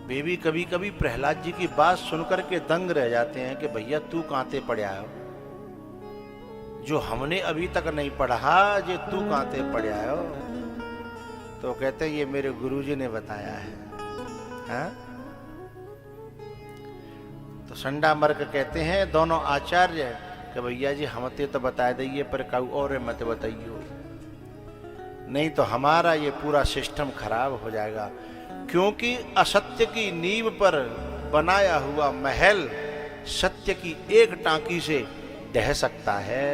वे भी कभी कभी प्रहलाद जी की बात सुनकर के दंग रह जाते हैं कि भैया तू कांते पढ़ा हो, जो हमने अभी तक नहीं पढ़ा जे तू कांते पढ़ा हो। तो कहते हैं ये मेरे गुरुजी ने बताया है। हाँ? तो संडा मर्क कहते हैं दोनों आचार्य कि भैया जी हमते तो बता दइए पर काऊ और मत बताइयो, नहीं तो हमारा ये पूरा सिस्टम खराब हो जाएगा। क्योंकि असत्य की नींव पर बनाया हुआ महल सत्य की एक टांकी से ढह सकता है।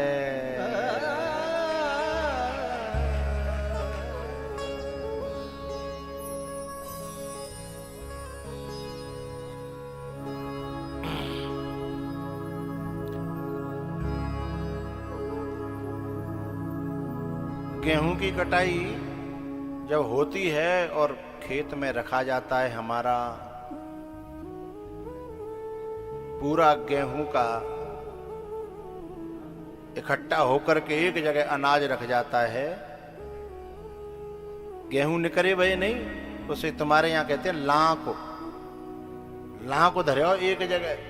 गेहूं की कटाई जब होती है और खेत में रखा जाता है, हमारा पूरा गेहूं का इकट्ठा होकर के एक जगह अनाज रख जाता है। गेहूं निकरे भाई नहीं, उसे तुम्हारे यहां कहते हैं लां को धरे हो एक जगह।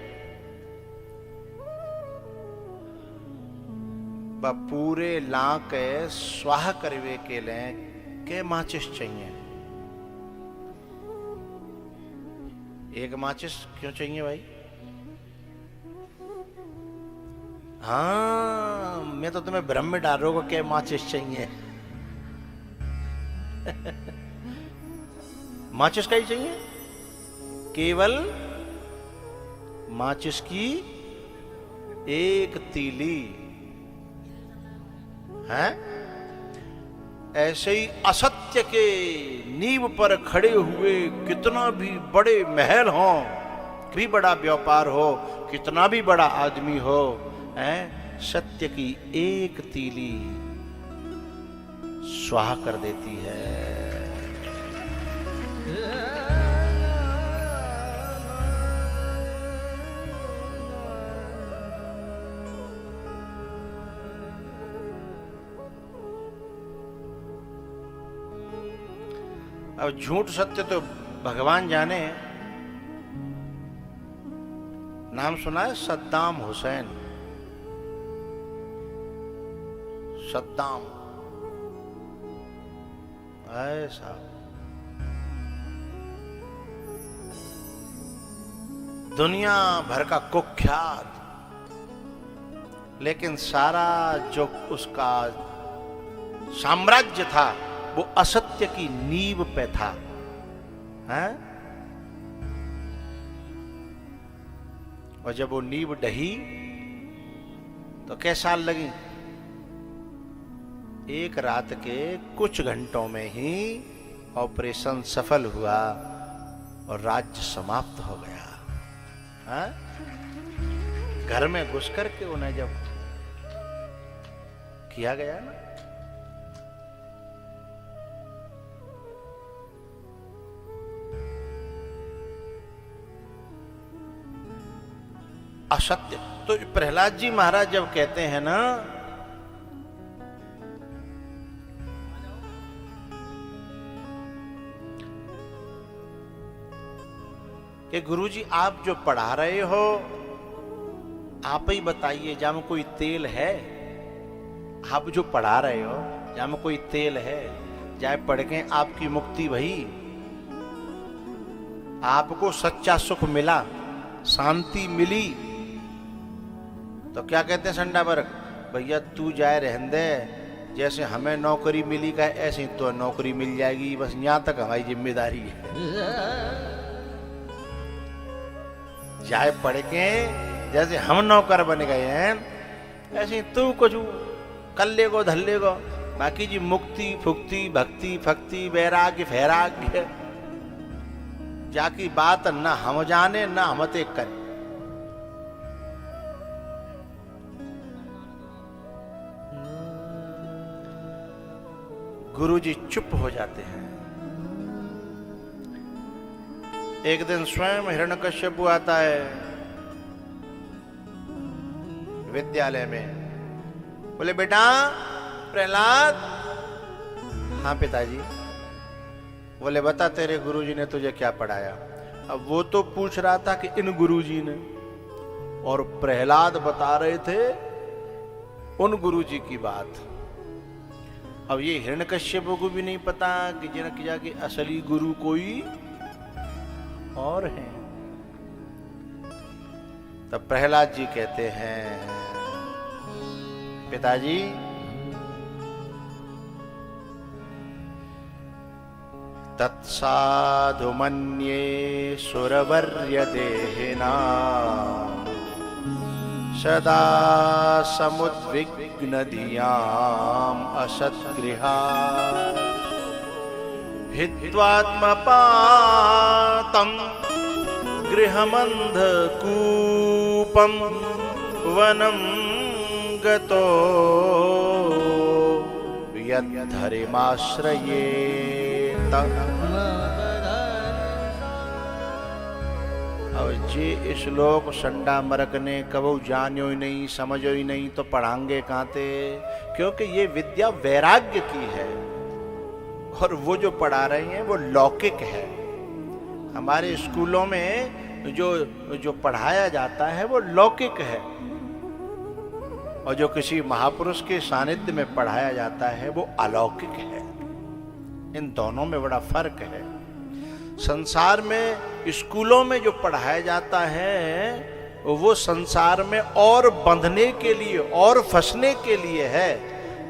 पूरे लां के स्वाह करवे के लिए के माचिस चाहिए। एक माचिस क्यों चाहिए भाई? हाँ, मैं तो तुम्हें भ्रम में डाल रहा हूँ कि माचिस चाहिए। माचिस का ही चाहिए, केवल माचिस की एक तीली है। ऐसे ही असत्य के नींव पर खड़े हुए कितना भी बड़े महल हो, भी बड़ा व्यापार हो, कितना भी बड़ा आदमी हो, है सत्य की एक तीली स्वाहा कर देती है। अब झूठ सत्य तो भगवान जाने। नाम सुना है सद्दाम हुसैन? सद्दाम ऐसा दुनिया भर का कुख्यात, लेकिन सारा जो उसका साम्राज्य था वो असत्य की नींव पे था। है? और जब वो नींव ढही तो कैसा साल लगी? एक रात के कुछ घंटों में ही ऑपरेशन सफल हुआ और राज्य समाप्त हो गया। है? घर में घुस करके उन्हें जब किया गया ना, असत्य। तो प्रहलाद जी महाराज जब कहते हैं ना कि गुरुजी आप जो पढ़ा रहे हो आप ही बताइए, जहां में कोई तेल है? आप जो पढ़ा रहे हो जहां में कोई तेल है? जाए पढ़ के आपकी मुक्ति भई, आपको सच्चा सुख मिला, शांति मिली, तो क्या कहते हैं संडा वर्ग? भैया तू जाए रहन दे, जैसे हमें नौकरी मिली का ऐसे ही तो नौकरी मिल जाएगी, बस यहां तक हमारी जिम्मेदारी है। जाए पढ़ के जैसे हम नौकर बन गए हैं ऐसे ही तू कुछ कर लेगो धर लेगो, बाकी जी मुक्ति फुक्ति भक्ति फक्ति वैराग्य फैराग्य जाकी बात न हम जाने न हम ते करें। गुरुजी चुप हो जाते हैं। एक दिन स्वयं हिरण्यकश्यप आता है विद्यालय में, बोले बेटा प्रहलाद। हाँ पिताजी। बोले बता तेरे गुरुजी ने तुझे क्या पढ़ाया? अब वो तो पूछ रहा था कि इन गुरुजी ने, और प्रहलाद बता रहे थे उन गुरुजी की बात। अब ये हिरण्यकश्यप को भी नहीं पता कि जनक जाके असली गुरु कोई और है। तब प्रहलाद जी कहते हैं, पिताजी तत्साधु मन्ये सुरवर्य देहिना सदा समुद्विग्न धियाम् असद्गृहा हित्वात्मपातं गृहमन्धकूपं वनं गतो यद्धरिमाश्रयेत। अब जे श्लोक संडा मरक ने कबो जान्यो ही नहीं, समझो ही नहीं, तो पढ़ांगे कांते, क्योंकि ये विद्या वैराग्य की है और वो जो पढ़ा रहे हैं वो लौकिक है। हमारे स्कूलों में जो पढ़ाया जाता है वो लौकिक है, और जो किसी महापुरुष के सानिध्य में पढ़ाया जाता है वो अलौकिक है। इन दोनों में बड़ा फर्क है। संसार में स्कूलों में जो पढ़ाया जाता है वो संसार में और बंधने के लिए और फंसने के लिए है,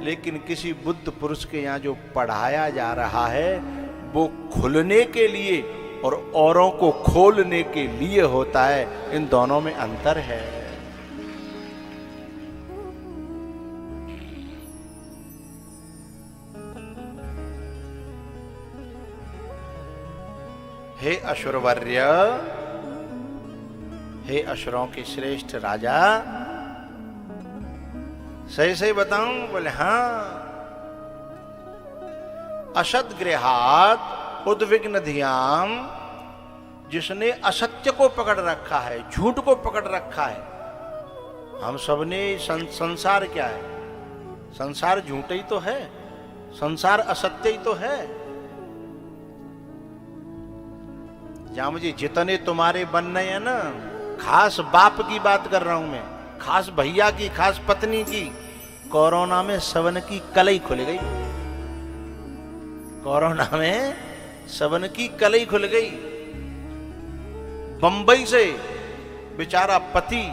लेकिन किसी बुद्ध पुरुष के यहाँ जो पढ़ाया जा रहा है वो खुलने के लिए और औरों को खोलने के लिए होता है। इन दोनों में अंतर है। हे असुरवर्य, हे असुरों के श्रेष्ठ राजा, सही सही बताऊं? बोले हाँ। असद्गृहात् उद्विग्न धियाम्, जिसने असत्य को पकड़ रखा है, झूठ को पकड़ रखा है। हम सबने संसार क्या है? संसार झूठ ही तो है, संसार असत्य ही तो है। जहां मुझे जितने तुम्हारे बनने हैं ना, खास बाप की बात कर रहा हूं मैं, खास भैया की, खास पत्नी की। कोरोना में सबन की कलई खुल गई, कोरोना में सबन की कलई खुल गई। बंबई से बेचारा पति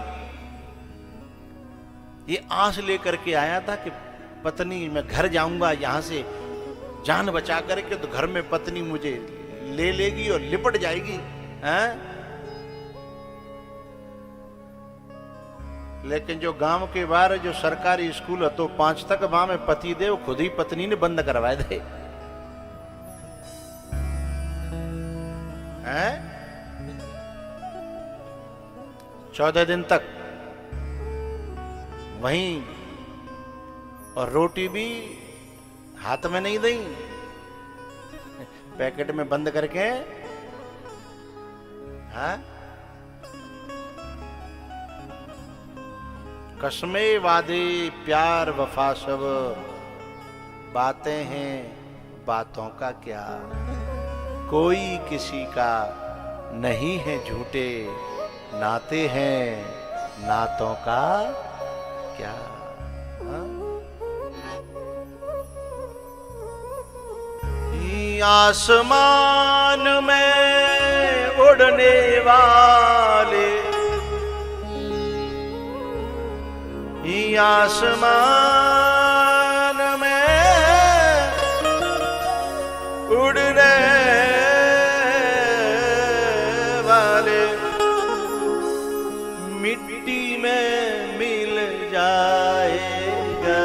ये आस लेकर के आया था कि पत्नी मैं घर जाऊंगा यहां से जान बचा करके, तो घर में पत्नी मुझे ले लेगी और लिपट जाएगी। हैं? लेकिन जो गांव के बाहर जो सरकारी स्कूल है तो 5 तक वहां में पति देव खुद ही पत्नी ने बंद करवाए थे। हैं? 14 दिन तक वहीं, और रोटी भी हाथ में नहीं दी, पैकेट में बंद करके। हाँ? कसमे वादे प्यार वफा सब बातें हैं, बातों का क्या, कोई किसी का नहीं है झूठे, नाते हैं नातों का क्या। हाँ? आसमान में उड़ने वाले, आसमान में उड़ने वाले मिट्टी में मिल जाएगा।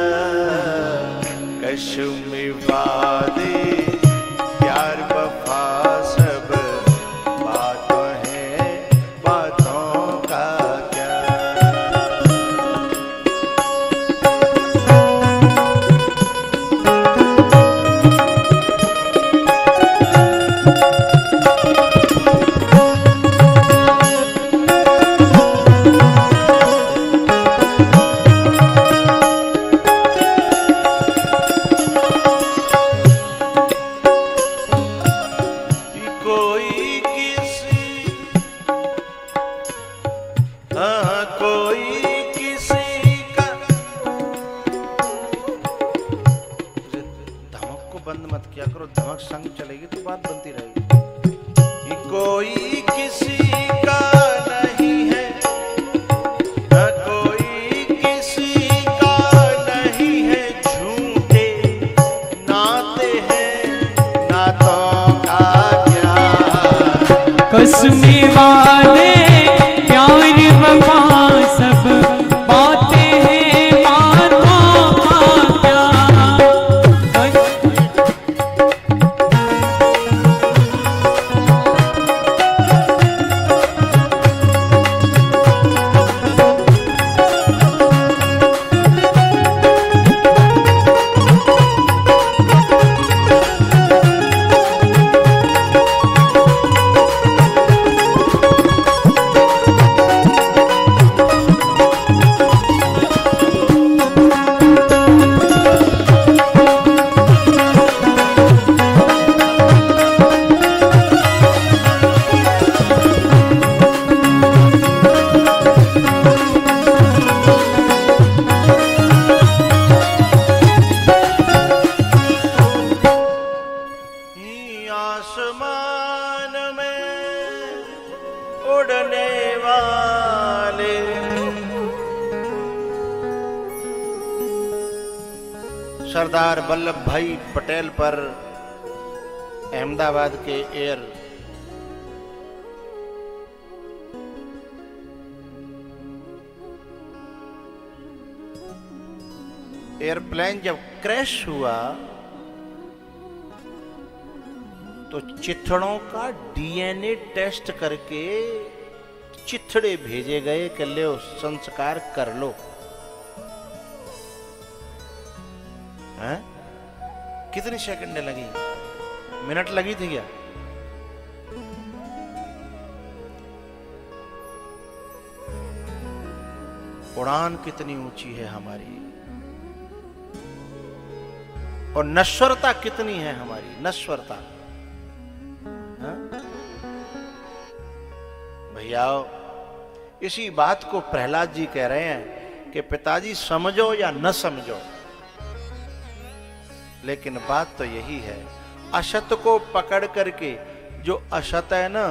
कश्मीर वादे प्यार वफा सब बातों हैं, बातों का क्या। हाँ संग चलेगी तो बात बनती रहेगी। कोई किसी का नहीं है, न कोई किसी का नहीं है, झूठे नाते हैं नातों का क्या। कसमे वाले प्यार वफा सब बातें हैं बातों का क्या। आसमान में उड़ने वाले सरदार वल्लभ भाई पटेल पर अहमदाबाद के एयरप्लेन जब क्रैश हुआ तो चिथड़ों का डीएनए टेस्ट करके चिथड़े भेजे गए कि ले संस्कार कर लो। हैं? कितनी सेकंड लगी? मिनट लगी थी क्या? उड़ान कितनी ऊंची है हमारी और नश्वरता कितनी है हमारी, नश्वरता। भैया इसी बात को प्रहलाद जी कह रहे हैं कि पिताजी समझो या न समझो, लेकिन बात तो यही है, असत को पकड़ करके जो असत है ना,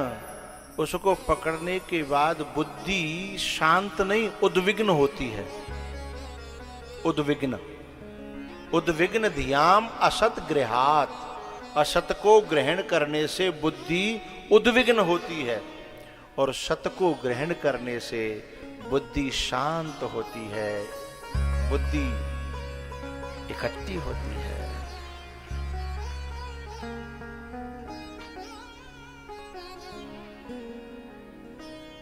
उसको पकड़ने के बाद बुद्धि शांत नहीं उद्विग्न होती है। उद्विग्न, उद्विग्न धियाम असत गृहात, असत को ग्रहण करने से बुद्धि उद्विग्न होती है और सत को ग्रहण करने से बुद्धि शांत होती है, बुद्धि इकट्ठी होती है।